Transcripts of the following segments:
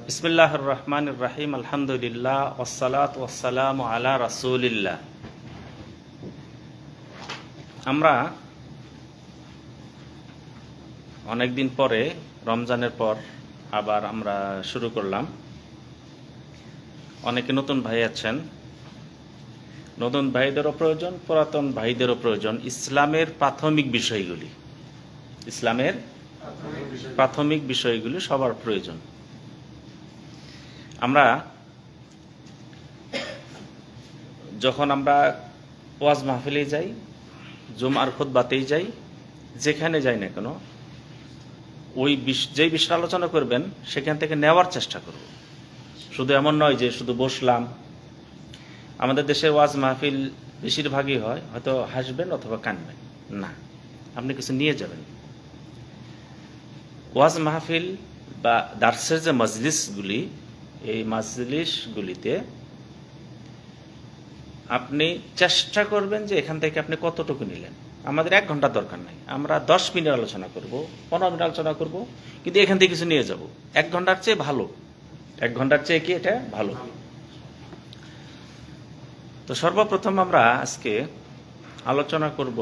বিসমিল্লাহির রহমানির রহিম। আলহামদুলিল্লাহ ওয়াসসালাতু ওয়াসসালামু আলা রাসূলিল্লাহ। আমরা অনেকদিন পরে, রমজানের পর আবার আমরা শুরু করলাম। অনেকে নতুন ভাই আছেন, নতুন ভাইদেরও প্রয়োজন, পুরাতন ভাইদেরও প্রয়োজন। ইসলামের প্রাথমিক বিষয়গুলি সবার প্রয়োজন। আমরা যখন ওয়াজ মাহফিলে যাই, জুমার খুতবাতেই যাই, যেখানে যাই না কেন, যেই বিষয়ে আলোচনা করবেন সেখান থেকে নেওয়ার চেষ্টা করব। শুধু এমন নয় যে শুধু বসলাম। আমাদের দেশের ওয়াজ মাহফিল বেশিরভাগই হয় হয়তো হাসবেন অথবা কানবেন না, আপনি কিছু নিয়ে যাবেন। ওয়াজ মাহফিল বা দার্সের যে মজলিসগুলি, এই মজলিসগুলিতে আপনি চেষ্টা করবেন যে এখান থেকে আপনি কতটুকু নিলেন। আমাদের 1 ঘন্টা দরকার নাই, আমরা 10 মিনিট আলোচনা করব, 15 মিনিট আলোচনা করব, কিন্তু এখান থেকে কিছু নিয়ে যাব। 1 ঘন্টার চেয়ে ভালো, 1 ঘন্টার চেয়ে কি এটা ভালো। তো সর্বপ্রথম আমরা আজকে আলোচনা করব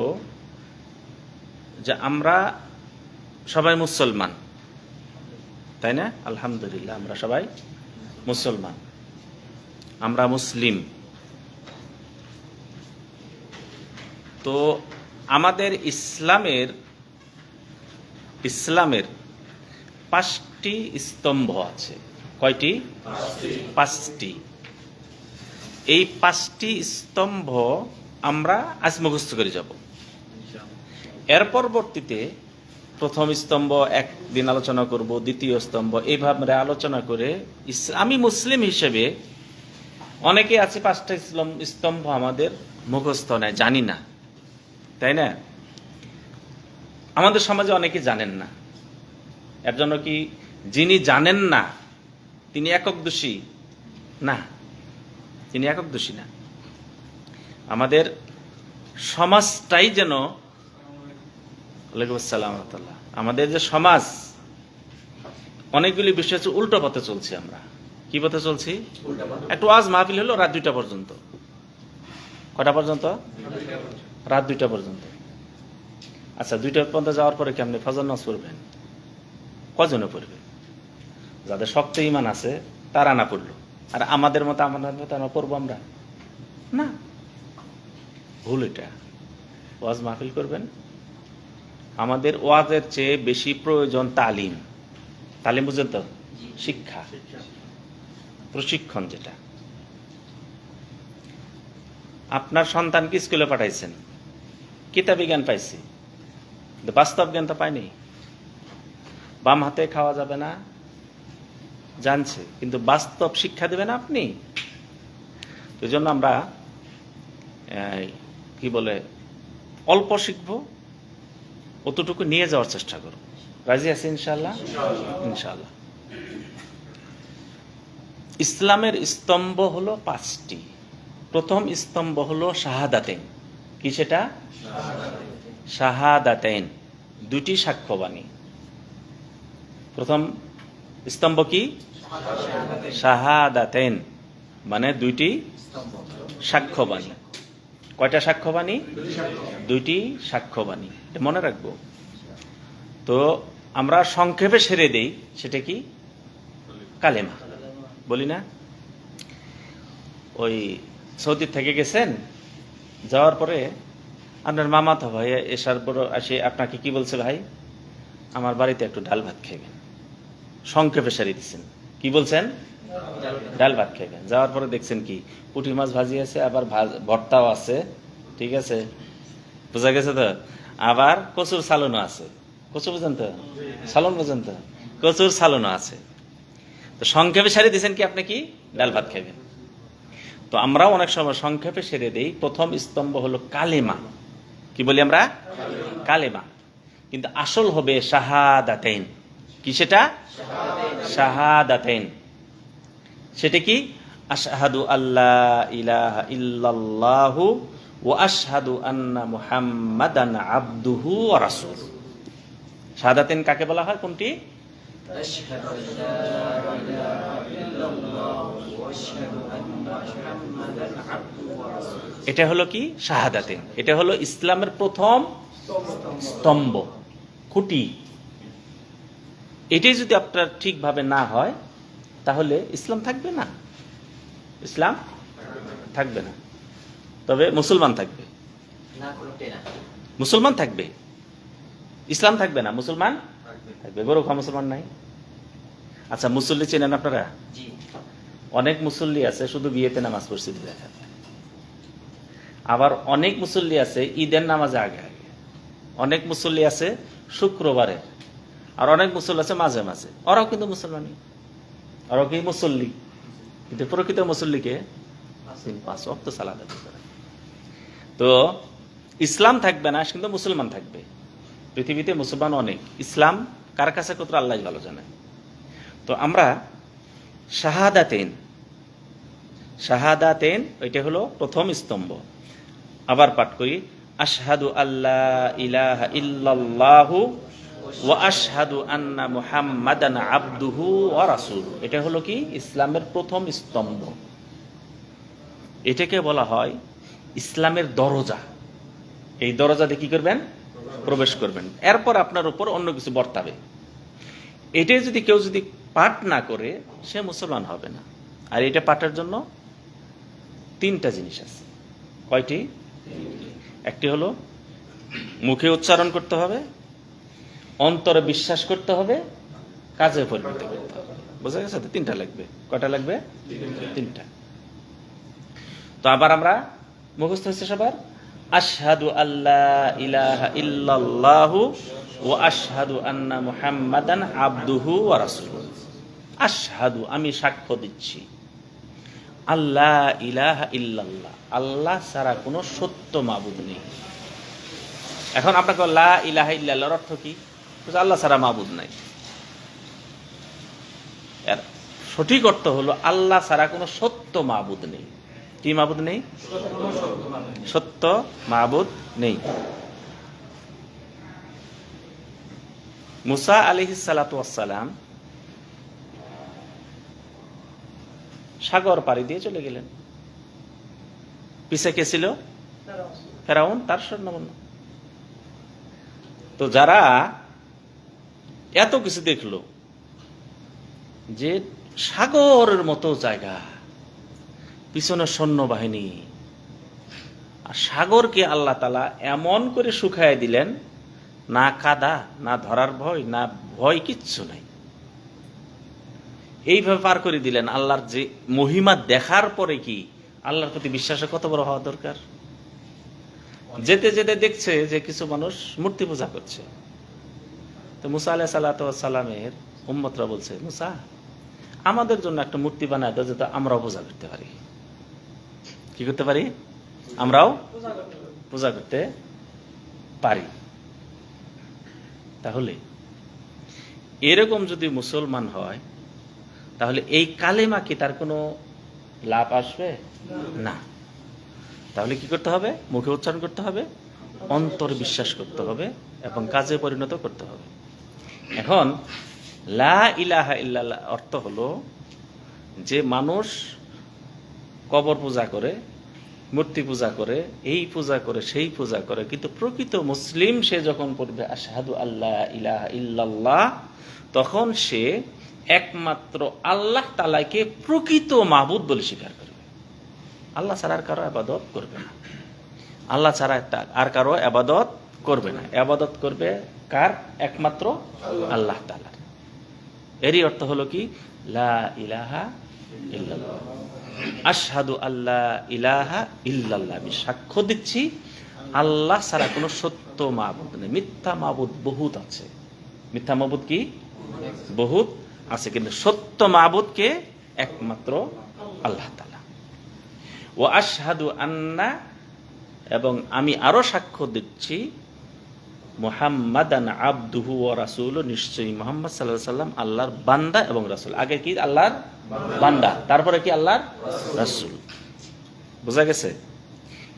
যে আমরা সবাই মুসলমান, তাই না? আলহামদুলিল্লাহ, আমরা সবাই মুসলমান, আমরা মুসলিম। তো আমাদের ইসলামের 5টি স্তম্ভ আছে। কয়টি? 5টি। এই 5টি স্তম্ভ আমরা আজ মুখস্থ করে যাব। এর পরবর্তীতে প্রথম স্তম্ভ একদিন আলোচনা করব, দ্বিতীয় স্তম্ভ, এইভাবে আলোচনা করে আমি মুসলিম হিসেবে, অনেকে আছে 5টা স্তম্ভ আমাদের মুখস্থ নেয়, জানি না, তাই না? আমাদের সমাজে অনেকে জানেন না। এর জন্য কি যিনি জানেন না তিনি একক দোষী? না, তিনি একক দোষী না। আমাদের সমাজটাই যেন, ওয়ালাইকুম আসসালাম, আমাদের যে সমাজ, অনেকগুলি বিষয় হচ্ছে উল্টো পথে চলছি আমরা। কি পথে চলছি? একটু ওয়াজ মাহফিল হলো রাত 2টা পর্যন্ত। কটা পর্যন্ত? রাত 2টা পর্যন্ত। আচ্ছা, 2টা পর্যন্ত যাওয়ার পরে কেমনি ফজর নামাজ পড়বেন? কজনে পড়বে? যাদের শক্ত ঈমান আছে তারা না পড়লো, আর আমাদের মতো আমরা পড়বো আমরা না। ভুল এটা। ওয়াজ মাহফিল করবেন, আমাদের ওয়াজের চেয়ে বেশি প্রয়োজন তালিম। তালিম বুঝেন তো? শিক্ষা, প্রশিক্ষণ। যেটা আপনার সন্তানকে স্কুলে পাঠাইছেন, কিতাবী জ্ঞান পাইছি, বাস্তব জ্ঞান তো পাইনি। বাম হাতে খাওয়া যাবে না জানছে, কিন্তু বাস্তব শিক্ষা দেবেন আপনি। এই জন্য আমরা কি বলে অল্প শিখবো, অতটুকু নিয়ে যাওয়ার চেষ্টা করব। রাজি আছি ইনশাআল্লাহ? ইনশাআল্লাহ। ইসলামের স্তম্ভ হলো 5টি। প্রথম স্তম্ভ হলো শাহাদাতেন। কি সেটা? শাহাদাতেন, 2টি সাক্ষ্যবাণী। প্রথম স্তম্ভ কি? শাহাদাতেন, মানে 2টি সাক্ষ্যবাণী। কয়টা সাক্ষ্যবাণী? 2টি সাক্ষ্যবাণী, এটা মনে রাখবো। তো আমরা সংক্ষেপে সেরে দেই, সেটা কি? কালেমা বলি না? ওই সৌদি থেকে গেছেন, যাওয়ার পরে আপনার মামাতো ভাই এসার পর আসে আপনাকে কি বলছে? ভাই, আমার বাড়িতে একটু ডাল ভাত খাইবেন। সংক্ষেপে সেরে দিচ্ছেন। কি বলছেন? ডাল ভাত খাইবেন। যাওয়ার পরে দেখছেন কি পুঁটি মাছ ভাজি আছে, আবার ভর্তাও আছে, ঠিক আছে, বোঝা গেছে তো? আবার কচুর সালনও আছে। কচু বুঝেন তো? সালন বুঝেন তো? কচুর সালনও আছে। তো সংক্ষেপে সেরে দিচ্ছেন কি আপনি? কি ডাল ভাত খাইবেন। তো আমরাও অনেক সময় সংক্ষেপে সেরে দেই। প্রথম স্তম্ভ হলো কালেমা। কি বলি আমরা? কালেমা। কিন্তু আসল হবে শাহাদাতাইন। কি সেটা? শাহাদাতাইন। সেটা কি? আশহাদু আল্লা ইলাহা ইল্লাল্লাহু ওয়া আশহাদু আন্না মুহাম্মাদান আবদুহু ওয়া রাসূলুহু। শাহাদাতাইন কাকে বলা হয়? কোনটি? أشهد أن لا إله إلا الله وأشهد أن محمدا عبده ورسوله। এটা হলো কি শাহাদাতেন, এটা হলো ইসলামের প্রথম স্তম্ভ, খুঁটি। এটাই যদি আপনার ঠিকভাবে না হয় তাহলে ইসলাম থাকবে না, ইসলাম থাকবে না। তবে মুসলমান থাকবে, মুসলমান থাকবে, ইসলাম থাকবে না, মুসলমান থাকবে। বড় মুসলমান নাই। আচ্ছা, মুসল্লি চেনেন আপনারা? অনেক মুসল্লি আছে শুধু বিয়েতে নামাজ পড়ছে দেখা, আবার অনেক মুসল্লি আছে ঈদের নামাজে আগে আগে, অনেক মুসল্লি আছে শুক্রবারে, আর অনেক মুসল্লি আছে মাঝে মাঝে। ওরাও কিন্তু মুসলমানই, ওরাও কি মুসল্লি, কিন্তু প্রকৃত মুসল্লিকে 5 ওয়াক্ত সালাত আদায় করে। তো ইসলাম থাকবে না কিন্তু মুসলমান থাকবে। পৃথিবীতে মুসলমান অনেক, ইসলাম কার কাছে কত আল্লাহ ভালো জানে। তো আমরা শাহাদাতেন, শাহাদাতেন ওইটা হলো প্রথম স্তম্ভ। আবার পাঠ করি, আশহাদু আল্লা ইলাহা ইল্লাল্লাহু ওয়া আশহাদু আন্না মুহাম্মাদান আবদুহু ওয়া রাসূলুহু। এটা হলো কি ইসলামের প্রথম স্তম্ভ। এটাকে বলা হয় ইসলামের দরজা। এই দরজা দিয়ে কি করবেন? প্রবেশ করবেন। এরপর আপনার উপর অন্য কিছু বর্তাবে। এটাই যদি কেউ যদি পাঠ না করে সে মুসলমান হবে না। আর এটা পাঠের জন্য 3টা জিনিস আছে। কয়টি? একটি হলো মুখে উচ্চারণ করতে হবে, অন্তরে বিশ্বাস করতে হবে, কাজে পরিণত করতে হবে। বোঝা গেছে? 3টা লাগবে। কয়টা লাগবে? 3টা। তো আবার আমরা মুখস্থ হচ্ছে সবার, আশহাদু আল্লা ইলাহা ইল্লাল্লাহু ওয়া আশহাদু আন্না মুহাম্মাদান আবদুহু ওয়া রাসূলুহু। আশহাদু আমি সাক্ষ্য দিচ্ছি, আল্লাহ ইলাহা ইল্লাল্লাহ আল্লাহ ছাড়া কোনো সত্য মাবুদ নেই। এখন আপনাকে লা ইলাহা ইল্লাল্লাহর অর্থ কি? আল্লাহ ছাড়া মাবুদ নাই। এর সঠিক অর্থ হলো আল্লাহ ছাড়া কোনো সত্য মাবুদ নেই। কি মাবুদ নেই? সত্য মাবুদ নেই। মুসা আলাইহিস সালাতু ওয়াস সালাম সাগর পাড়ি দিয়ে চলে গেলেন। পিছে কে ছিল? ফেরাউন, তার সৈন্যবাহিনী। তো যারা এত কিছু দেখলো, যে সাগরের মতো জায়গা, পিছনে সৈন্যবাহিনী, আর সাগরকে আল্লাহ তাআলা এমন করে শুকায় দিলেন, না কাদা, না ধরার ভয়, না ভয়, কিচ্ছু নাই। এইভাবে পার করে দিলেন। আল্লাহর যে মহিমা দেখার পরে কি আল্লাহর প্রতি বিশ্বাসে কত বড় হওয়া দরকার। যেতে যেতে দেখছে যে কিছু মানুষ মূর্তি পূজা করছে। তো মুসা আলাইহিস সালাতু ওয়াস সালামের উম্মতরা বলছে, মুসা আমাদের জন্য একটা মূর্তি বানায় দাও যাতে আমরাও পূজা করতে পারি। কি করতে পারি? আমরাও পূজা করতে পারি। তাহলে এরকম যদি মুসলমান হয় তাহলে এই কালেমা কি তার কোনো লাভ আসবে না? তাহলে কি করতে হবে? মুখে উচ্চারণ করতে হবে, অন্তরে বিশ্বাস করতে হবে এবং কাজে পরিণত করতে হবে। এখন লা ইলাহা ইল্লাল্লাহ অর্থ হলো যে মানুষ কবর পূজা করে, মূর্তি পূজা করে, এই পূজা করে, সেই পূজা করে, কিন্তু প্রকৃত মুসলিম সে যখন পড়বে আশহাদু আল্লা ইলাহা ইল্লাল্লাহ, তখন সে একমাত্র আল্লাহ তাআলাকে প্রকৃত মাবুদ বলে স্বীকার করবে। আল্লাহ ছাড়া আর কারো ইবাদত করবে না। আল্লাহ ছাড়া আর কারো ইবাদত করবে না। ইবাদত করবে কার? একমাত্র আল্লাহ তাআলার। এরই অর্থ হলো কি? লা ইলাহা ইল্লাল্লাহ, আশহাদু আল্লা ইলাহা ইল্লাল্লাহ, আমি সাক্ষ্য দিচ্ছি আল্লাহ ছাড়া কোনো সত্য মাবুদ নেই। মিথ্যা মাবুদ বহুত আছে। মিথ্যা মাবুদ কি? বহুত আছে, কিন্তু সত্য মাবুদকে একমাত্র আল্লাহ তাআলা। ওয়া আশহাদু আন্না, এবং আমি আরো সাক্ষ্য দিচ্ছি মুহাম্মাদান আবদুহু ওয়া রাসূলুহু, নিশ্চয়ই মুহাম্মদ সাল্লাল্লাহু আলাইহি সাল্লাম আল্লাহর বান্দা এবং রাসূল। আগে কি? আল্লাহর বান্দা, তারপরে কি? আল্লাহর রাসূল। বোঝা গেছে?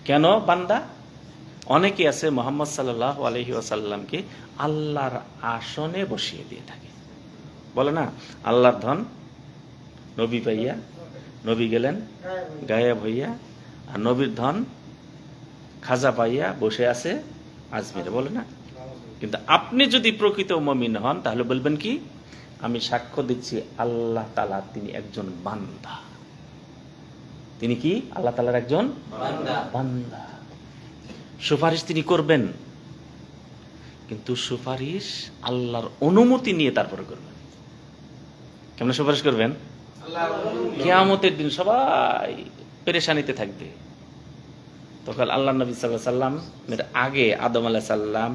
কেন বান্দা? অনেকে আছে মুহাম্মদ সাল্লাল্লাহু আলাইহি ওয়াসাল্লামকে আল্লাহর আসনে বসিয়ে দিয়ে থাকে। বলে না, আল্লাহর ধন নবী পাইয়া নবী গেলেন গায়েব হইয়া, আর নবীর ধন খাজা পাইয়া বসে আছে আজমিরে, বলে না? কিন্তু আপনি যদি প্রকৃত মুমিন হন তাহলে বলবেন কি, আমি সাক্ষ্য দিচ্ছি আল্লাহ তাআলা তিনি একজন বান্দা। তিনি কি? আল্লাহ তাআলার একজন বান্দা। সুপারিশ তিনি করবেন, কিন্তু সুপারিশ আল্লাহর অনুমতি নিয়ে তারপরে করবেন। কেমন সুপারিশ করবেন? কিয়ামতের দিন সবাই পেরেশানিতে থাকবে, তখন আল্লাহ নবী সাল্লাল্লাহু আলাইহি সাল্লাম এর আগে আদম আলাইহিস সালাম,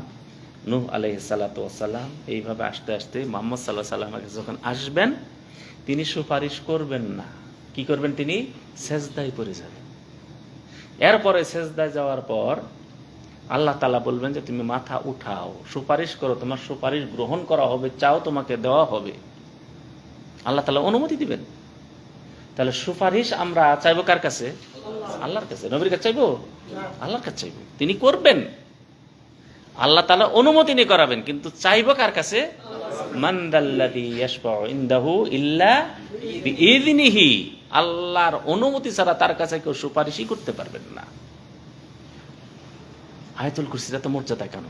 নূহ আলাইহিস সালাতু ওয়াস সালাম, এইভাবে আস্তে আস্তে মুহাম্মদ সাল্লাল্লাহু আলাইহি সাল্লামের যখন আসবেন, তিনি সুপারিশ করবেন না। কি করবেন? তিনি সেজদায় পড়ে যাবেন। এরপরে সেজদায় যাওয়ার পর আল্লাহ তাআলা বলবেন যে তুমি মাথা উঠাও, সুপারিশ করো, তোমার সুপারিশ গ্রহণ করা হবে, চাও তোমাকে দেওয়া হবে। আল্লাহ তাআলা অনুমতি দিবেন। তাহলে সুপারিশ আমরা চাইবো কার কাছে? আল্লাহর কাছে। নবীর কাছে চাইবো? আল্লাহর কাছে চাইবো। তিনি করবেন, আল্লাহ তাআলা অনুমতি নিয়ে করাবেন, কিন্তু চাইবো কার কাছে? মান দাল্লাযী ইয়াশফাউ ইনদাহু ইল্লা বিইযনিহি। আল্লাহর অনুমতি ছাড়া তার কাছে কেউ সুপারিশই করতে পারবেন না। আয়াতুল কুরসির এত মর্যাদা কেন?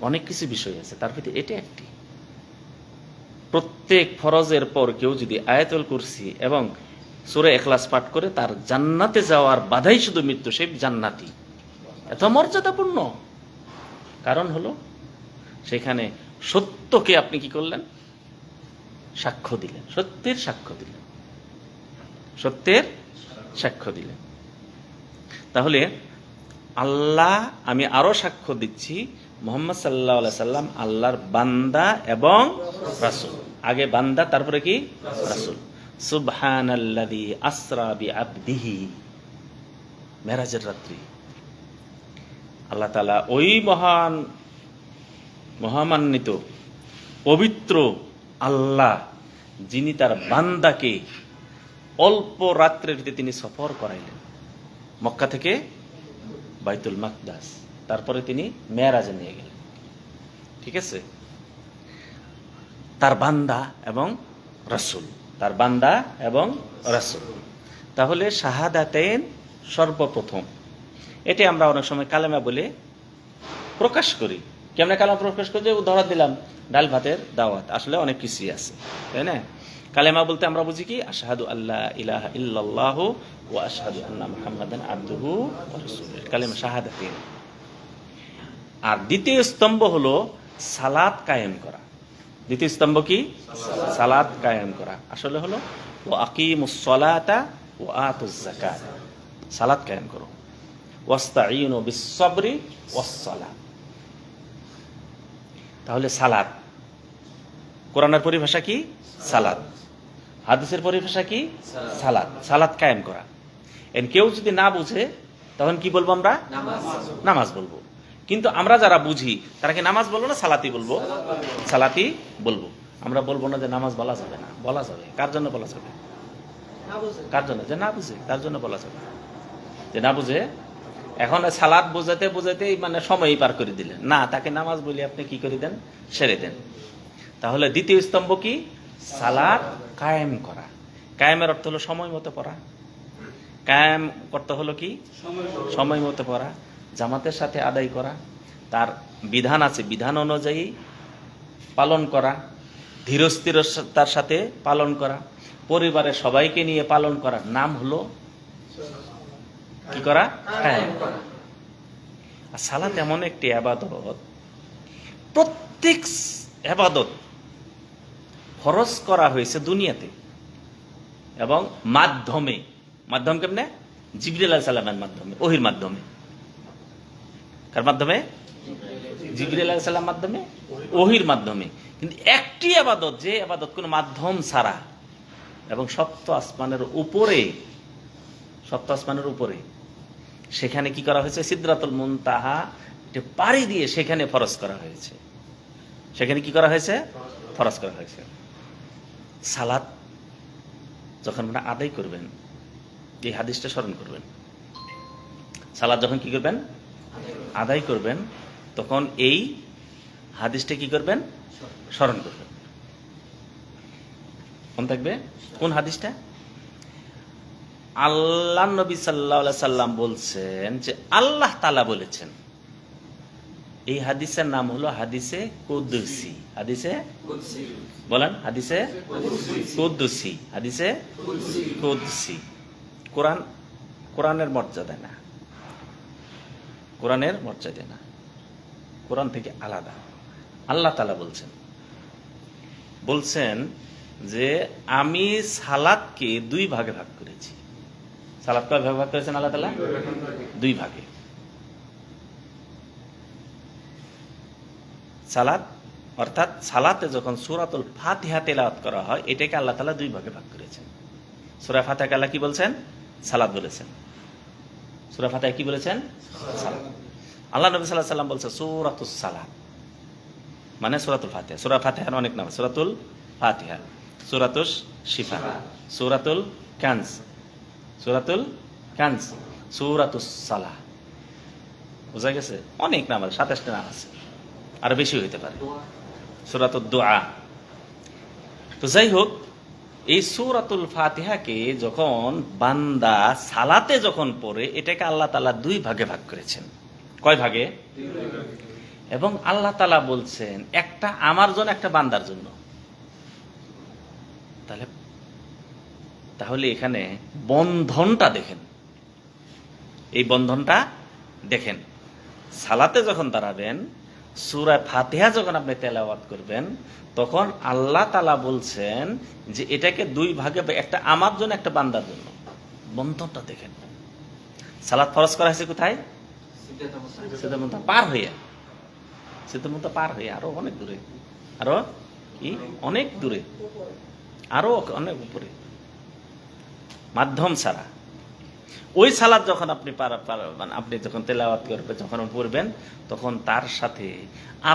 অনেক কিছু বিষয় আছে, তার ভিতরে এটা একটি। প্রত্যেক ফরজের পর কেউ যদি আয়াতুল কুরসি এবং সূরা ইখলাস পাঠ করে, তার জান্নাতে যাওয়ার বাধাই শুধু মৃত্যু, সে জান্নাতি। এত মর্যাদাপূর্ণ। কারণ হলো সেখানে সত্যকে আপনি কি করলেন? সাক্ষ্য দিলেন, সত্যের সাক্ষ্য দিলেন, সত্যের সাক্ষ্য দিলেন। তাহলে আল্লাহ, আমি আরো সাক্ষ্য দিচ্ছি মুহাম্মদ সাল্লাল্লাহু আলাইহি সাল্লাম আল্লাহর বান্দা এবং রাসূল। আগে বান্দা, তারপরে কি? রাসূল। সুবহানাল্লাযী আসরা বিআবদিহি। মেরাজের রাত্রি আল্লাহ তাআলা ওই মহামান্বিত পবিত্র আল্লাহ, যিনি তার বান্দাকে অল্প রাত্রের ভিতরে তিনি সফর করাইলেন মক্কা থেকে বাইতুল মাকদাস, তারপরে তিনি মেরাজে নিয়ে গেলেন। ঠিক আছে? তার বান্দা এবং রাসূল, তার বান্দা এবং রাসূল। তাহলে শাহাদাতাইন সর্বপ্রথম। এটি আমরা অনেক সময় কালেমা বলে প্রকাশ করি। কেমনে কালেমা প্রকাশ করি? যে উদাহরণ দিলাম, ডাল ভাতের দাওয়াত, আসলে অনেক কিছুই আছে, তাই না? কালেমা বলতে আমরা বুঝি কি? আশহাদু আল্লা ইলাহা ইল্লাল্লাহু ওয়া আশহাদু আন্না মুহাম্মাদান আবদুহু ওয়া রাসূলুহু। কালেমা শাহাদাতাইন। আর দ্বিতীয় স্তম্ভ হলো সালাত কায়েম করা। দ্বিতীয় স্তম্ভ কি? সালাত কায়েম করা। আসলে হলো ওয়া আকিমুস সালাতা ওয়া আতুজ যাকাত। সালাত কায়েম করো। ওয়াস্তাঈনু বিস সাবরি ওয়াস সালাত। তাহলে সালাত, কোরআনের পরিভাষা কি? সালাত। হাদিসের পরিভাষা কি? সালাত। সালাত কায়েম করা। কেউ যদি না বুঝে তখন কি বলবো আমরা? নামাজ বলবো। কিন্তু আমরা যারা বুঝি তারা কি নামাজ বলবো না সালাতি বলবো? সালাতি বলবো। আমরা বলবো না যে নামাজ বলা যাবে না। বলা যাবে। কার জন্য বলা যাবে? কার জন্য? যে না বুঝে তার জন্য বলা যাবে। যে না বুঝে, এখন সালাত বোঝাতে বোঝাতেই মানে সময়ই পার করে দিলেন না, তাকে নামাজ বলি আপনি কি করে দেন? সেরে দেন। তাহলে দ্বিতীয় স্তম্ভ কি? সালাত কায়েম করা। কায়েমের অর্থ হলো সময় মতো পড়া। কায়েম করতে হলো কি? সময় মতো পড়া, জামাতের সাথে আদায় করা, তার বিধান আছে বিধান অনুযায়ী পালন করা, ধীরস্থিরতার সাথে পালন করা, পরিবারের সবাইকে নিয়ে পালন করার নাম হলো কি করা? কায়েম করা। আর সালাত এমন একটি ইবাদত, প্রত্যেক ইবাদত ফরজ করা হয়েছে দুনিয়াতে এবং মাধ্যম কেমনে? জিবরিল আলাইহিস সালামের মাধ্যমে, ওহীর মাধ্যমে। কার মাধ্যমে? জিবরিল আলাইহিস সালামের মাধ্যমে, ওহীর মাধ্যমে। কিন্তু একটি ইবাদত, যে ইবাদত কোনো মাধ্যম ছাড়া এবং সপ্ত আসমানের উপরে, সেখানে কি করা হয়েছে? সিদরাতুল মুনতাহা পাড়ি দিয়ে সেখানে ফরজ করা হয়েছে। সেখানে কি করা হয়েছে? ফরজ করা হয়েছে। সালাত যখন আপনারা আদায় করবেন, এই হাদিসটা স্মরণ করবেন। সালাত যখন কি করবেন? আদায় করবেন, তখন এই হাদিসটা কি করবেন? স্মরণ করবেন। কোন থাকবে? কোন হাদিসটা? আল্লাহ নবী সাল্লাল্লাহু আলাইহি সাল্লাম বলছেন যে আল্লাহ তাআলা বলেছেন। এই হাদিসের নাম হলো হাদিসে কুদসি। হাদিসে কুদসি। বলেন, হাদিসে কুদসি। হাদিসে কুদসি। কোরআনের মর্যাদা না, কোরআনের মর্যাদা না, কোরআন থেকে আলাদা। আল্লাহ তাআলা বলছেন যে আমি সালাতকে দুই ভাগে ভাগ করেছি। সালাত কয় ভাগে ভাগ করেছেন আল্লাহ তাআলা? দুই ভাগে। সালাত অর্থাৎ সালাতে যখন সূরাতুল ফাতিহা তেলাওয়াত করা হয়, এটাকে আল্লাহ তাআলা দুই ভাগে ভাগ করেছেন। সূরা ফাতিহাকে আল্লাহ কি বলছেন? সালাত বলেছেন। সূরা ফাতিহা কি বলেছেন? সালাত। আল্লাহ নবী সাল্লাল্লাহু আলাইহি সাল্লাম বলছে সূরাতুস সালাত, মানে সূরাতুল ফাতিহা। সূরা ফাতিহার অনেক নাম, সূরাতুল ফাতিহা, সূরাতুশ শিফা, সূরাতুল কানজ, সূরাতুল কানজ, সূরাতুস সালাহ। বুঝা গেছে? অনেক নাম আছে, 27টা নাম আছে, আরো বেশি হইতে পারে। সূরাতুদ দুআ। তো যাই হোক, এই সূরাতুল ফাতিহাকে যখন বান্দা সালাতে যখন পড়ে, এটাকে আল্লাহ তাআলা দুই ভাগে ভাগ করেছেন। কয় ভাগে? এবং আল্লাহ তাআলা বলছেন একটা আমার জন্য, একটা বান্দার জন্য। তাহলে এখানে বন্ধনটা দেখেন, এই বন্ধনটা দেখেন। সালাতে যখন দাঁড়াবেন, সূরা ফাতিহা যখন আপনি তেলাওয়াত করবেন, তখন আল্লাহ তাআলা বলছেন যে এটাকে দুই ভাগে, একটা আমার জন্য, একটা বান্দার জন্য। বন্ধনটা দেখেন। সালাত ফরজ করা হয়েছে কোথায়? সিদরাতুল মুনতাহা পার হয়ে, সিদরাতুল মুনতাহা পার হয়ে আরো অনেক দূরে, আরো কি অনেক দূরে, আরো অনেক উপরে, মাধ্যম ছাড়া। ওই সালাত যখন আপনি মানে আপনি যখন তেলাওয়াত করবেন, যখন পড়বেন, তখন তার সাথে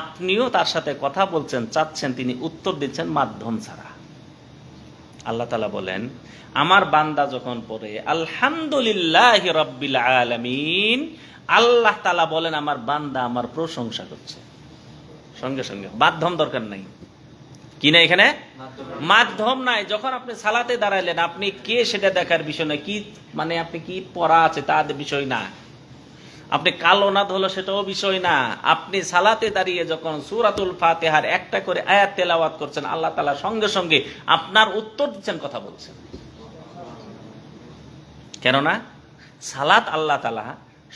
আপনিও তার সাথে কথা বলছেন, চাচ্ছেন, তিনি উত্তর দিচ্ছেন মাধ্যম ছাড়া। আল্লাহ তাআলা বলেন আমার বান্দা যখন পড়ে আলহামদুলিল্লাহি রাব্বিল আলামিন, আল্লাহ তাআলা বলেন আমার বান্দা আমার প্রশংসা করছে। সঙ্গে সঙ্গে মাধ্যম দরকার নাই। কি না এখানে? মাধ্যম নাই। যখন আপনি সালাতে দাঁড়াইলেন, আপনি কে সেটা দেখার বিষয় না, কি মানে আপনি কি পড়া আছে তার বিষয় না, আপনি কালো না ধলো সেটাও বিষয় না। আপনি সালাতে দাঁড়িয়ে যখন সূরাতুল ফাতিহার একটা করে আয়াত তেলাওয়াত করছেন, আল্লাহ তাআলা সঙ্গে সঙ্গে আপনার উত্তর দিচ্ছেন, কথা বলছেন। কেননা সালাত আল্লাহ তাআলা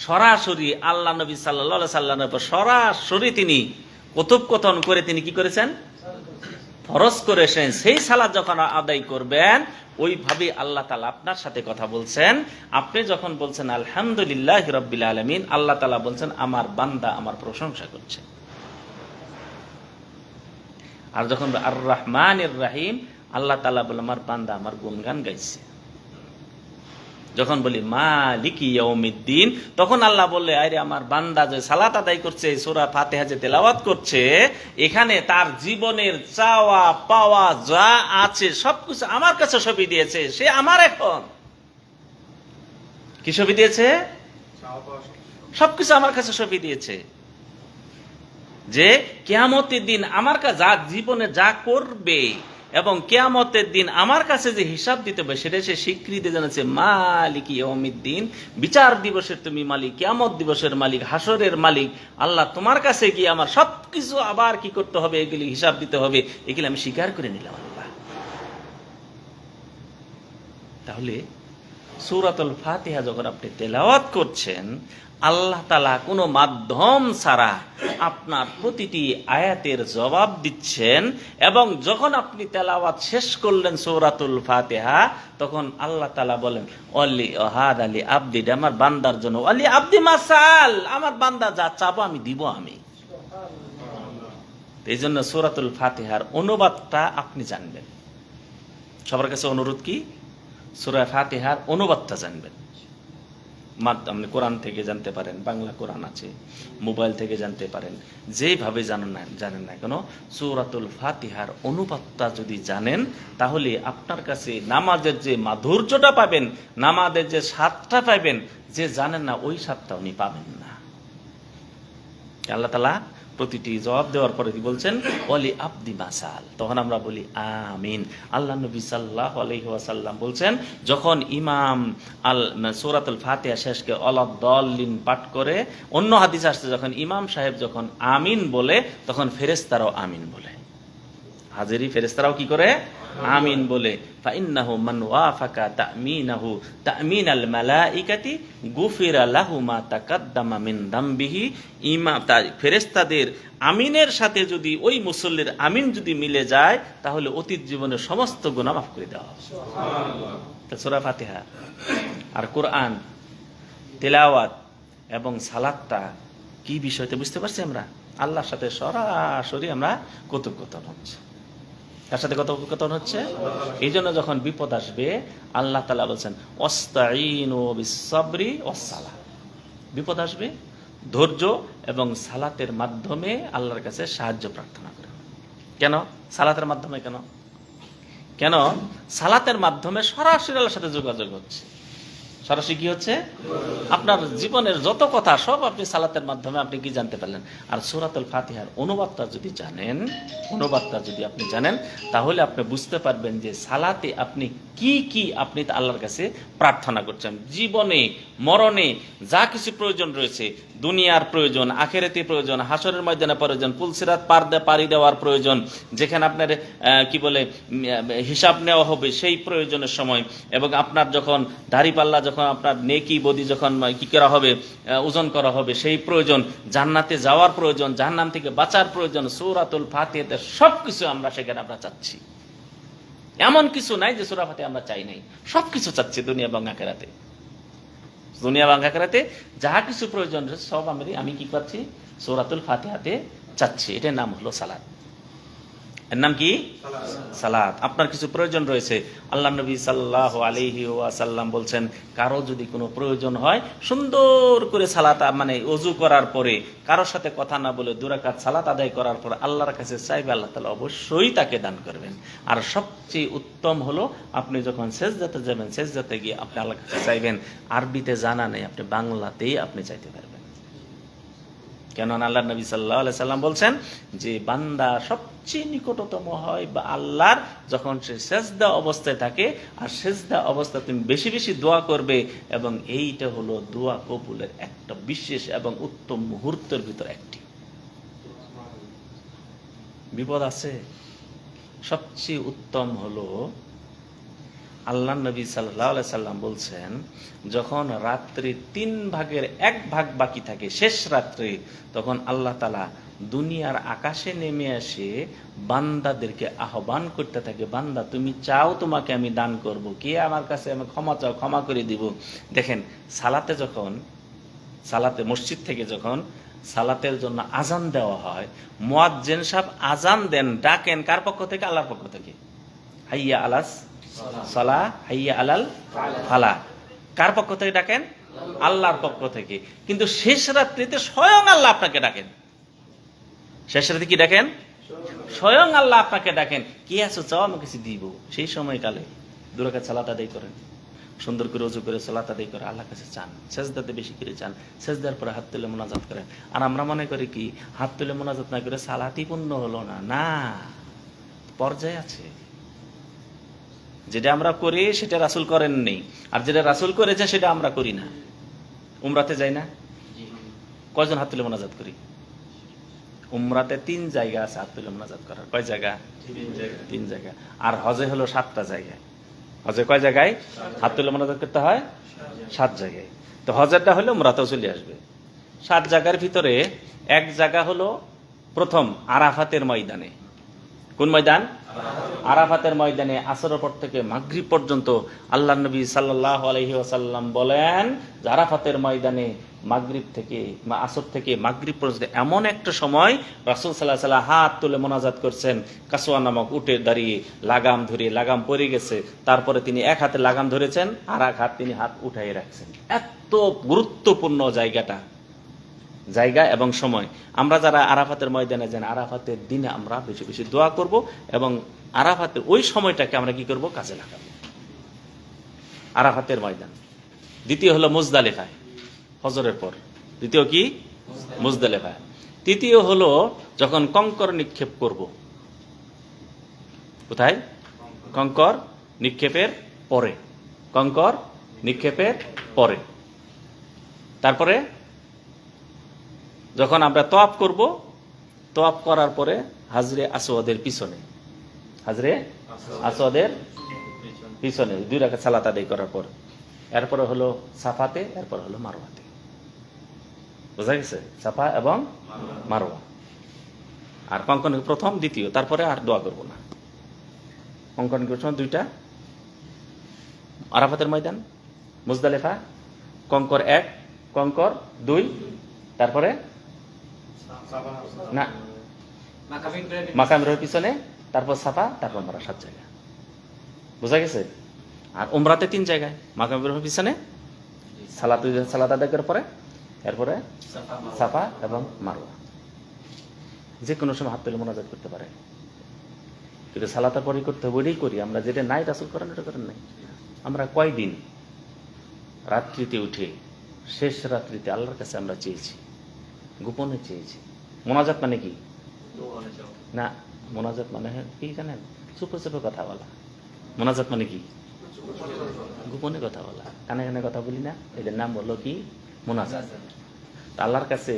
সরাসরি আল্লাহ নবী সাল্লাল্লাহু আলাইহি সাল্লামের উপর সরাসরি তিনি কথোপকথন করে তিনি কি করেছেন? ফরজ করেছেন। সেই সালাত যখন আদায় করবেন, ওইভাবে আল্লাহ তাআলা আপনার সাথে কথা বলছেন। আপনি যখন বলছেন আলহামদুলিল্লাহি রাব্বিল আলামিন, আল্লাহ তাআলা বলছেন আমার বান্দা আমার প্রশংসা করছে। আর যখন আর রহমানির রহিম, আল্লাহ তাআলা বলেন আমার বান্দা আমার গুণগান গাইছে। যখন বলি মালিকি ইয়াউমিদ্দিন, তখন আল্লাহ বললে আরে আমার বান্দা যে সালাত আদায় করছে, সূরা ফাতিহা যে তেলাওয়াত করছে, এখানে তার জীবনের চাওয়া পাওয়া যা আছে সবকিছু আমার কাছে সঁপে দিয়েছে। সে আমার এখন কি সঁপে দিয়েছে? সবকিছু আমার কাছে সঁপে দিয়েছে। যে কিয়ামতের দিন আমার কাছে যা জীবনে যা করবে এবং কিয়ামতের দিন আমার কাছে যে হিসাব দিতে হবে, সেটা সে স্বীকৃতি জানাচ্ছে মালিকি ইয়াউমিদ্দিন। বিচার দিবসের তুমি মালিক, কিয়ামত দিবসের মালিক, হাসরের মালিক আল্লাহ। তোমার কাছে গিয়ে আমার সবকিছু আবার কি করতে হবে, এগুলি হিসাব দিতে হবে, এগুলি আমি স্বীকার করে নিলাম আল্লাহ। তাহলে সূরাতুল ফাতিহা যখন আপনি তেলাওয়াত করছেন, আল্লাহ তাআলা কোনো মাধ্যম ছাড়া আপনার প্রতিটি আয়াতের জবাব দিচ্ছেন। এবং যখন আপনি তেলাওয়াত শেষ করলেন সূরাতুল ফাতিহা, তখন আল্লাহ তাআলা বলেন ওয়ালি ওয়াহাদ আলী আব্দি, আমার বান্দার জন্য, ওয়ালি আব্দি মাসাল, আমার বান্দা যা চাবো আমি দিব আমি। এই জন্য সূরাতুল ফাতিহার অনুবাদটা আপনি জানবেন। সবার কাছে অনুরোধ কি, সূরা ফাতিহার অনুবাদটা জানবেন। আপনি কোরআন থেকে জানতে পারেন, বাংলা কোরআন আছে, মোবাইল থেকে জানতে পারেন, যেভাবে জানেন না কেন, সূরাতুল ফাতিহার অনুবাদটা যদি জানেন, তাহলে আপনার কাছে নামাজের যে মাধুর্যটা পাবেন, নামাজের যে স্বাদটা পাবেন, যে জানেন না ওই স্বাদটা উনি পাবেন না। আল্লাহ তাআলা প্রতিটি জবাব দেওয়ার পরে কি বলছেন, ওয়ালি আবদি মাসাল, তখন আমরা বলি আমিন। আল্লাহ নবী সাল্লাল্লাহু আলাইহি ওয়াসাল্লাম বলছেন, যখন ইমাম সূরাতুল ফাতিহা শেষকে ওয়ালাদ-দাল্লিন পাঠ করে, অন্য হাদিস আসছে যখন ইমাম সাহেব যখন আমিন বলে তখন ফেরেশতারাও আমিন বলে। হাজিরি ফেরেশতারাও কি করে? আমিন বলে। ফাইন্নাহু মান ওয়াফাকা তামিনাহু তামিনাল মালাইকাতি গুফিরা লাহু মা তাকাদ্দামা মিন দামবিহি। ইমাম ফেরেশতাদের আমিনের সাথে যদি ওই মুসল্লির আমিন যদি মিলে যায় তাহলে অতীত জীবনের সমস্ত গুনাহ মাফ করে দেওয়া হবে। সুবহানাল্লাহ। সূরা ফাতিহা আর কোরআন তিলাওয়াত এবং সালাতটা কি বিষয়তে বুঝতে পারছি আমরা? আল্লাহর সাথে সরাসরি আমরা কথোপকথন হচ্ছে। তার সাথে কথোপকথন হচ্ছে। এই জন্য যখন বিপদ আসবে আল্লাহ তাআলা বলছেন ওয়াস্তাঈনু বিস-সাবরি ওয়াস-সালাহ। বিপদ আসবে ধৈর্য এবং সালাতের মাধ্যমে আল্লাহর কাছে সাহায্য প্রার্থনা করে। কেন সালাতের মাধ্যমে? কেন সালাতের মাধ্যমে সরাসরি আল্লাহর সাথে যোগাযোগ হচ্ছে। সরাসরি কি হচ্ছে? আপনার জীবনের যত কথা সব আপনি সালাতের মাধ্যমে আপনি কি জানতে পারলেন। আর সূরাতুল ফাতিহার অনুবাদটা যদি আপনি জানেন তাহলে আপনি বুঝতে পারবেন যে সালাতে আপনি কি আপনি আল্লাহর কাছে প্রার্থনা করছেন। জীবনে মরণে যা কিছু প্রয়োজন রয়েছে, দুনিয়ার প্রয়োজন, আখিরাতে প্রয়োজন, হাসরের ময়দানে প্রয়োজন, পুলসিরাত পাড়ি দেওয়ার প্রয়োজন, যেখানে আপনার কি বলে হিসাব নেওয়া হবে সেই প্রয়োজনের সময়, এবং আপনার যখন দাড়িপাল্লা যখন আপনার নেকি বদি যখন কি করা হবে, ওজন করা হবে সেই প্রয়োজন, জান্নাতে যাওয়ার প্রয়োজন, জাহান্নাম থেকে বাঁচার প্রয়োজন, সূরাতুল ফাতিহাতে সবকিছু আমরা সেখানে আমরা চাচ্ছি। এমন কিছু নাই যে সূরা ফাতিহা আমরা চাই নাই, সবকিছু চাচ্ছি দুনিয়া এবং আখিরাতে। দুনিয়া এবং আখিরাতে যাহা কিছু প্রয়োজন রয়েছে সব আমি কি পাচ্ছি? সূরাতুল ফাতিহাতে চাচ্ছি। এটার নাম হলো সালাত। এর নাম কি? সালাত। আপনার কিছু প্রয়োজন রয়েছে, আল্লাহ নবী সাল্লাল্লাহু আলাইহি ওয়াসাল্লাম বলছেন কারো যদি কোনো প্রয়োজন হয় সুন্দর করে সালাত মানে ওযু করার পরে কারোর সাথে কথা না বলে 2 রাকাত সালাত আদায় করার পর আল্লাহর কাছে চাইবে, আল্লাহ তাআলা অবশ্যই তাকে দান করবেন। আর সবচেয়ে উত্তম হলো আপনি যখন সেজদাতে যাবেন, সেজদাতে গিয়ে আপনি আল্লাহর কাছে চাইবেন। আরবিতে জানা নেই, আপনি বাংলাতেই আপনি চাইতে পারবেন। কেননা আল্লাহ নবী সাল্লাল্লাহু আলাইহি সাল্লাম বলছেন যে বান্দা সবচেয়ে নিকটতম হয় বা আল্লাহর যখন সে সেজদা অবস্থায় থাকে, আর সেজদা অবস্থায় তুমি বেশি বেশি দোয়া করবে, এবং এইটা হলো দোয়া কবুলের একটা বিশেষ এবং উত্তম মুহূর্তের ভিতর একটি। বিপদ আছে, সবচেয়ে উত্তম হলো আল্লাহ নবী সাল্লাল্লাহু আলাইহি সাল্লাম বলছেন যখন রাত্রি 3 ভাগের 1 ভাগ বাকি থাকে, শেষ রাত্রে, তখন আল্লাহ তাআলা দুনিয়ার আকাশে নেমে এসে বান্দাদেরকে আহ্বান করতে থাকে, বান্দা তুমি চাও তোমাকে আমি দান করব, কে আমার কাছে আমি ক্ষমা চাও ক্ষমা করে দিব। দেখেন সালাতে মসজিদ থেকে যখন সালাতের জন্য আজান দেওয়া হয়, মুয়াজ্জিন সাহেব আজান দেন, ডাকেন কার পক্ষ থেকে? আল্লাহর পক্ষ থেকে। হাইয়া আলাস সালাহ, হাইয়া আলাল ফালাহ, কার পক্ষ থেকে ডাকেন? আল্লাহর পক্ষ থেকে। কিন্তু শেষ রাত্রিতে স্বয়ং আল্লাহ আপনাকে ডাকেন। শেষ রাতে কি ডাকেন? স্বয়ং আল্লাহ আপনাকে ডাকেন, কি আছো চাও আমি কিছু দিব। সেই সময়কালে 2 রাকাত সালাত আদায় করেন, সুন্দর করে ওযু করে সালাত আদায় করে আল্লাহর কাছে চান, সেজদাতে বেশি করে চান, সেজদার পরে হাত তুলে মোনাজাত করেন। আর আমরা মনে করি কি হাত তুলে মোনাজাত না করে সালাতই পূর্ণ হলো না। না, পর্যায়ে আছে। যেটা আমরা করি সেটা রাসূল করেননি, আর যেটা রাসূল করেছে সেটা আমরা করি না। উমরাতে যাই না, কয়জন হাত তুলে মোনাজাত করি? উমরাতে 3 জায়গা আছে হাত তুলে মোনাজাত করার। কয় জায়গা? 3 জায়গা। আর হজে হলো 7টা জায়গায়। হজে কয় জায়গায় হাত তুলে মোনাজাত করতে হয়? 7 জায়গায়। তো হজেরটা হলে উমরাতেও চলে আসবে। 7 জায়গার ভিতরে এক জায়গা হলো প্রথম আরাফাতের ময়দানে। কোন ময়দান? আরাফাতের ময়দানে আসরের পর থেকে মাগরিব পর্যন্ত আল্লাহ নবী সাল্লাল্লাহু আলাইহি ওয়াসাল্লাম বলেন যে আরাফাতের ময়দানে মাগরিব থেকে আসর থেকে মাগরিব পর্যন্ত এমন একটা সময় রাসূল সাল্লাল্লাহু আলাইহি ওয়াসাল্লাম হাত তুলে মোনাজাত করছেন, কাসওয়া নামক উটে দাঁড়িয়ে লাগাম ধরে, লাগাম পড়ে গেছে, তারপরে তিনি এক হাতে লাগাম ধরেছেন আর এক হাত তিনি হাত উঠাই রাখছেন। এত গুরুত্বপূর্ণ জায়গা এবং সময়। আমরা যারা আরাফাতের ময়দানে যান, আরাফাতের দিনে আমরা বেশি বেশি দোয়া করব, এবং আরাফাতের ওই সময়টাকে আমরা কি করব? কাজে লাগাবো। আরাফাতের ময়দান। দ্বিতীয় হলো মুজদালিফায়, ফজরের পর। দ্বিতীয় কি? মুজদালিফায়। তৃতীয় হলো যখন কঙ্কর নিক্ষেপ করব। কোথায়? কঙ্কর নিক্ষেপের পরে। কঙ্কর নিক্ষেপের পরে। তারপরে যখন আমরা তওয়াফ করব, তওয়াফ করার পরে হাজরে আসওয়াদের পিছনে, হাজরে আসওয়াদের পিছনে 2 রাকাত সালাত আদায় করার পর, এরপরে হলো সাফাতে, এরপর হলো মারওয়াতে। বোঝা গেছে? সাফা এবং মারওয়া। আর কঙ্কন প্রথম, দ্বিতীয়, তারপরে আর দোয়া করব না। কঙ্কন করছেন 2টা, আরাফাতের ময়দান, মুজদালিফা, কঙ্কর 1, কঙ্কর 2, তারপরে না মাকাম ইব্রাহিমের পিছনে, তারপর সাফা, তারপর মারা, 7 জায়গা। বোঝা গেছে? আর উমরাতে 3 জায়গায়, মাকাম ইব্রাহিমের পিছনে সালাত আদায় করার পরে, এরপরে সাফা এবং মারওয়া। যে কোনো সময় হাত তুলে মোনাজাত করতে পারে, কিন্তু সালাতের পরে করতে হবে, ওইটাই করি আমরা, যেটা নাই রাসূল করেন ওটা করেন নাই। আমরা কয়দিন রাত্রিতে উঠে, শেষ রাত্রিতে আল্লাহর কাছে আমরা চেয়েছি, গোপনে চেয়েছি। মোনাজাত মানে কি? না, মোনাজাত মানে কি জানেন? চুপে চুপে কথা বলা। মোনাজাত মানে কি? গোপনে কথা বলা, কানে কানে কথা বলি না, এদের নাম বললো কি? মোনাজাত। আল্লাহর কাছে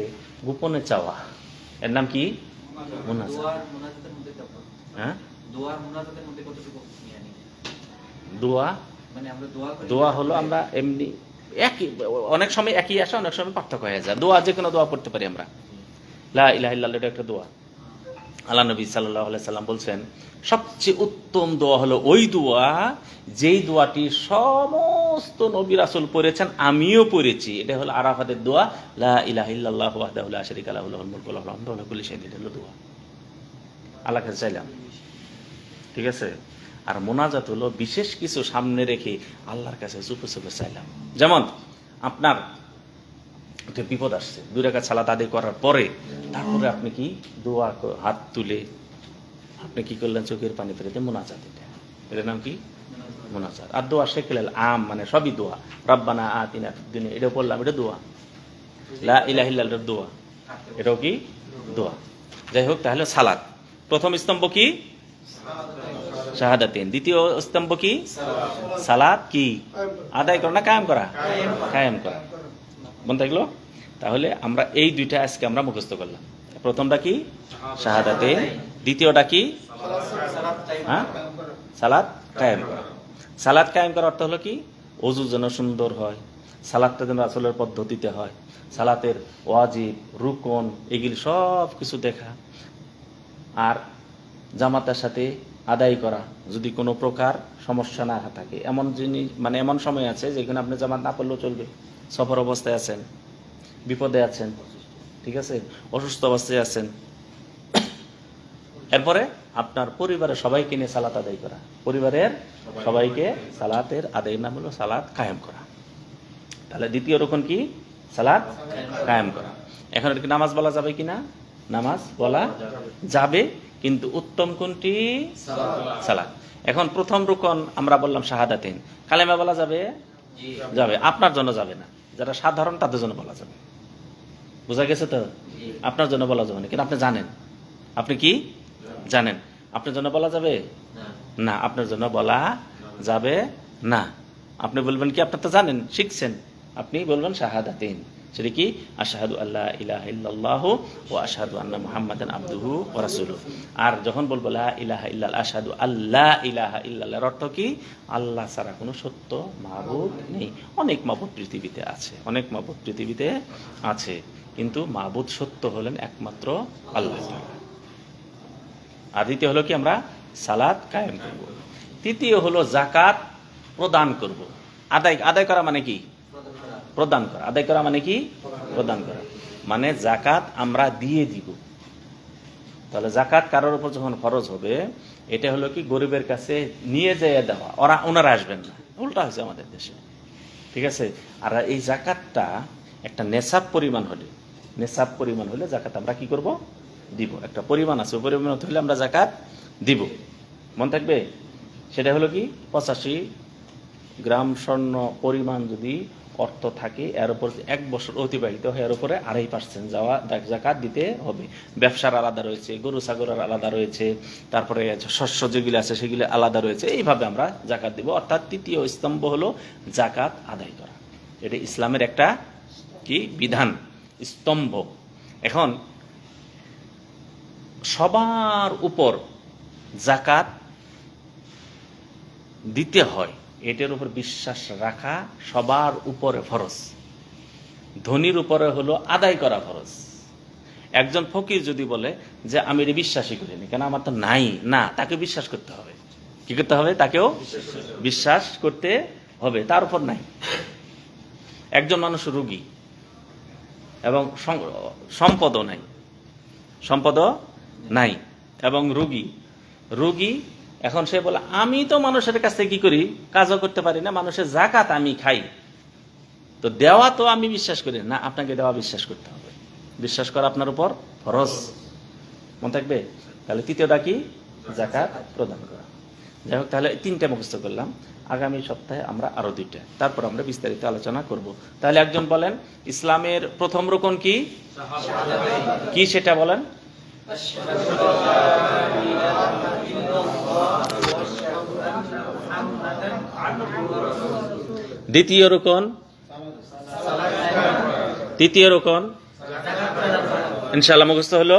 গোপনে চাওয়া, এর নাম কি? মোনাজাত। হ্যাঁ, দোয়া হলো আমরা এমনি একই, অনেক সময় একই আসে, অনেক সময় পার্থক্য হয়ে যায়। দোয়া যে কোনো দোয়া পড়তে পারি আমরা। লা ইলাহা ইল্লাল্লাহ, এটা একটা দোয়া। আল্লাহ নবী সাল্লাল্লাহু আলাইহি সাল্লাম বলছেন, সবচেয়ে উত্তম দোয়া হলো ওই দোয়া যেই দোয়াটি সমস্ত নবী রাসূল পড়েছেন, আমিও পড়েছি। এটা হলো আরাফাতের দোয়া, লা ইলাহা ইল্লাল্লাহু ওয়াহদাহু লা শারীকা লাহু লাহুল মুলকু ওয়া লাহুল হামদু ওয়া লা কুল্লি শাইইন। এটা হলো দোয়া, আল্লাহর কাছে চাইলাম। ঠিক আছে? আর মোনাজাত হলো বিশেষ কিছু সামনে রেখে আল্লাহর কাছে চুপে চুপে চাইলাম। যেমন আপনার একটা বিপদ আসছে, 2 রাকাত সালাত আদায় করার পরে, তারপরে আপনি কি দোয়া, হাত তুলে আপনি কি করলেন? চোখের পানি ফেলে মোনাজাত। এটার নাম কি? মোনাজাত। আর দোয়া শেখেল আম, মানে সবই দোয়া। রব্বানা আতিনা ফিদ দুনিয়া, এটা বললাম, এটা দোয়া। লা ইলাহা ইল্লাল্লাহ দোয়া, এটাও কি? দোয়া। যাই হোক, তাহলে সালাত প্রথম স্তম্ভ কি? শাহাদাতেন। দ্বিতীয় স্তম্ভ কি? সালাত কি? আদায় করা না কায়েম করা? কায়েম করা। মনে থাকলো? তাহলে আমরা এই 2টা আজকে আমরা মুখস্থ করলাম। প্রথমটা কি? শাহাদাতেন। দ্বিতীয়টা কি? হ্যাঁ, সালাত কায়েম করা। সালাত কায়েম করার অর্থ হলো কি? ওযু যেন সুন্দর হয়, সালাতটা যেন রাসূলের পদ্ধতিতে হয়, সালাতের ওয়াজিব, রুকন, এগুলি সব কিছু দেখা, আর জামাতের সাথে আদায় করা। যদি কোনো প্রকার সমস্যা না থাকে, এমন জিনিস, মানে এমন সময় আছে যেখানে আপনি জামাত না পড়লেও চলবে। সফর অবস্থায় আছেন, বিপদে আছেন, ঠিক আছে, অসুস্থ অবস্থায় আছেন। এরপরে আপনার পরিবারের সবাইকে নিয়ে সালাত আদায় করা, পরিবারের সবাইকে সালাতের আদায়ের নাম হলো সালাত কায়েম করা। তাহলে দ্বিতীয় রকম কি? সালাত কায়েম করা। এখন এটা কি নামাজ বলা যাবে কিনা? নামাজ বলা যাবে, কিন্তু উত্তম কোনটি? সালাত। এখন প্রথম রুকন আমরা বললাম শাহাদাতেন। কালেমা বলা যাবে? যাবে। আপনার জন্য যাবে না, যারা সাধারণ তাদের জন্য বলা যাবে। বোঝা গেছে তো? আপনার জন্য বলা যাবে না, কিন্তু আপনি জানেন। আপনি কি জানেন? আপনার জন্য বলা যাবে না, আপনার জন্য বলা যাবে না। আপনি বলবেন কি? আপনার তো জানেন, শিখছেন, আপনি বলবেন শাহাদাতেন। সেটা কি? আশহাদু আল্লা ইলাহা ইল্লাল্লাহু ওয়া আশহাদু আন্না মুহাম্মাদান আবদুহু ওয়া রাসূলুহু। আর যখন বলবো লা ইলাহা ইল্লাল্লাহ, আশহাদু আল্লা ইলাহা ইল্লাল্লাহ, এর অর্থ কি? আল্লাহ ছাড়া কোনো সত্য মাবুদ নেই। অনেক মাবুদ পৃথিবীতে আছে, অনেক মাবুদ পৃথিবীতে আছে, কিন্তু মাবুদ সত্য হলেন একমাত্র আল্লাহ তাআলা। আর দ্বিতীয় হলো কি? আমরা সালাত কায়েম করব। তৃতীয় হলো যাকাত প্রদান করব। আদায় করা মানে কি? প্রদান করা। আদায় করা মানে কি? প্রদান করা। মানে যাকাত আমরা দিয়ে দিব। তাহলে যাকাত কারোর উপর যখন খরচ হবে, এটা হলো কি? গরিবের কাছে নিয়ে যেয়ে দেওয়া। ওনারা আসবেন না, উল্টা হয়েছে আমাদের দেশে, ঠিক আছে। আর এই যাকাতটা একটা নেশাব পরিমাণ হলে যাকাত আমরা কি করব? দিব। একটা পরিমাণ আছে, পরিমাণ হলে আমরা যাকাত দিব। মনে থাকবে? সেটা হলো কি? 85 গ্রাম স্বর্ণ পরিমাণ যদি অর্থ থাকে, এর উপর 1 বছর অতিবাহিত হয়, এর উপরে 2.5% যাওয়া জাকাত দিতে হবে। ব্যবসার আলাদা রয়েছে, গরু ছাগলের আলাদা রয়েছে, তারপরে শস্য যেগুলো আছে সেগুলো আলাদা রয়েছে। এইভাবে আমরা জাকাত দিব। অর্থাৎ তৃতীয় স্তম্ভ হলো জাকাত আদায় করা। এটা ইসলামের একটা কি বিধান, স্তম্ভ। এখন সবার উপর জাকাত দিতে হয়, এটার উপর বিশ্বাস রাখা সবার উপরে ফরজ। ধনীর উপরে হলো আদায় করা ফরজ। একজন ফকির যদি বলে যে আমি এটা বিশ্বাসই করিনি, কেন আমার তো নাই, না, তাকে বিশ্বাস করতে হবে। কি করতে হবে? তাকেও বিশ্বাস করতে হবে, তার উপর নাই। একজন মানুষ রোগী এবং সম্পদও নাই, সম্পদও নাই এবং রোগী, এখন সে বলে আমি তো মানুষের কাছ থেকে কি করি, কাজও করতে পারি না, মানুষের জাকাত আমি খাই, তো দেওয়া তো আমি বিশ্বাস করি না। আপনাকে দেওয়া বিশ্বাস করতে হবে, বিশ্বাস করা আপনার উপর ফরজ। মনে থাকবে? তাহলে তৃতীয়টা কি? জাকাত প্রদান করা। যাই হোক, তাহলে 3টা মুখস্থ করলাম। আগামী সপ্তাহে আমরা আরো 2টা, তারপর আমরা বিস্তারিত আলোচনা করব। তাহলে একজন বলেন ইসলামের প্রথম রুকন কি? কি সেটা বলেন? দ্বিতীয় রুকন? তৃতীয় রুকন? ইনশাআল্লাহ মুখস্থ হলো।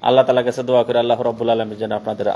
আল্লাহ তাআলার কাছে দোয়া করে আল্লাহ রাব্বুল আলামিন যেন আমাদের